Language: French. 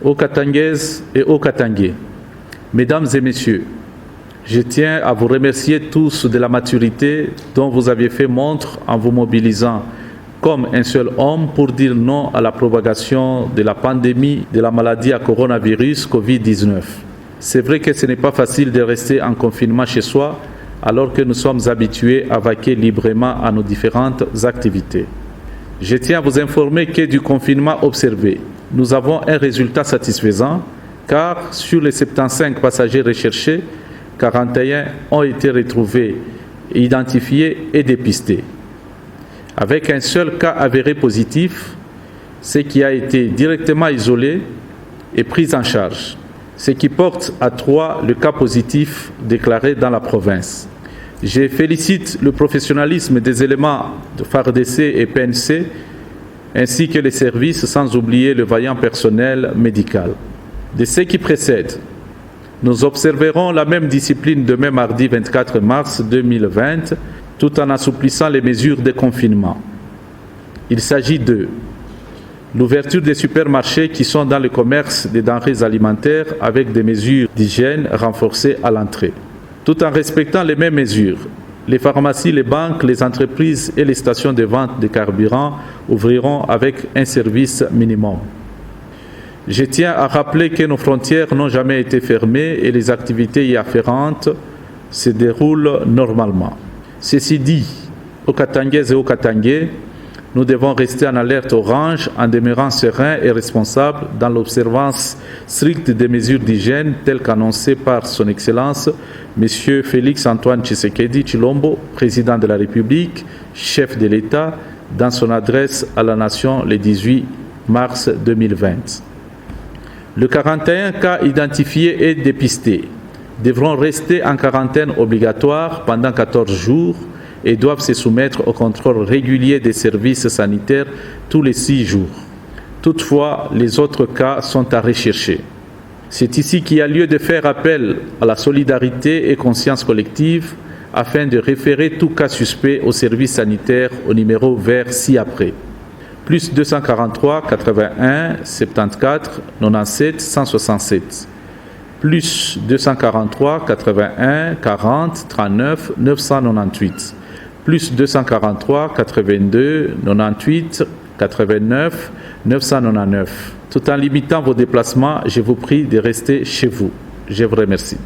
aux Katangaises et aux Katangais, mesdames et messieurs, je tiens à vous remercier tous de la maturité dont vous avez fait montre en vous mobilisant comme un seul homme pour dire non à la propagation de la pandémie de la maladie à coronavirus Covid-19. C'est vrai que ce n'est pas facile de rester en confinement chez soi alors que nous sommes habitués à vaquer librement à nos différentes activités. Je tiens à vous informer que du confinement observé, nous avons un résultat satisfaisant car sur les 75 passagers recherchés, 41 ont été retrouvés, identifiés et dépistés. Avec un seul cas avéré positif, ce qui a été directement isolé et pris en charge, ce qui porte à 3 le cas positif déclaré dans la province. Je félicite le professionnalisme des éléments de FARDC et PNC, ainsi que les services, sans oublier le vaillant personnel médical. De ce qui précède, nous observerons la même discipline demain mardi 24 mars 2020, tout en assouplissant les mesures de confinement. Il s'agit de l'ouverture des supermarchés qui sont dans le commerce des denrées alimentaires avec des mesures d'hygiène renforcées à l'entrée. Tout en respectant les mêmes mesures, les pharmacies, les banques, les entreprises et les stations de vente de carburant ouvriront avec un service minimum. Je tiens à rappeler que nos frontières n'ont jamais été fermées et les activités y afférentes se déroulent normalement. Ceci dit, aux Katangaises et aux Katangais, nous devons rester en alerte orange en demeurant sereins et responsables dans l'observance stricte des mesures d'hygiène telles qu'annoncées par son Excellence M. Félix Antoine Tshisekedi Tshilombo, président de la République, chef de l'État, dans son adresse à la nation le 18 mars 2020. Les 41 cas identifiés et dépistés devront rester en quarantaine obligatoire pendant 14 jours et doivent se soumettre au contrôle régulier des services sanitaires tous les 6 jours. Toutefois, les autres cas sont à rechercher. C'est ici qu'il y a lieu de faire appel à la solidarité et conscience collective afin de référer tout cas suspect au service sanitaire au numéro vert ci-après. Plus 243 81 74 97 167. Plus 243 81 40 39 998. Plus 243 82 98 89 999. Tout en limitant vos déplacements, je vous prie de rester chez vous. Je vous remercie.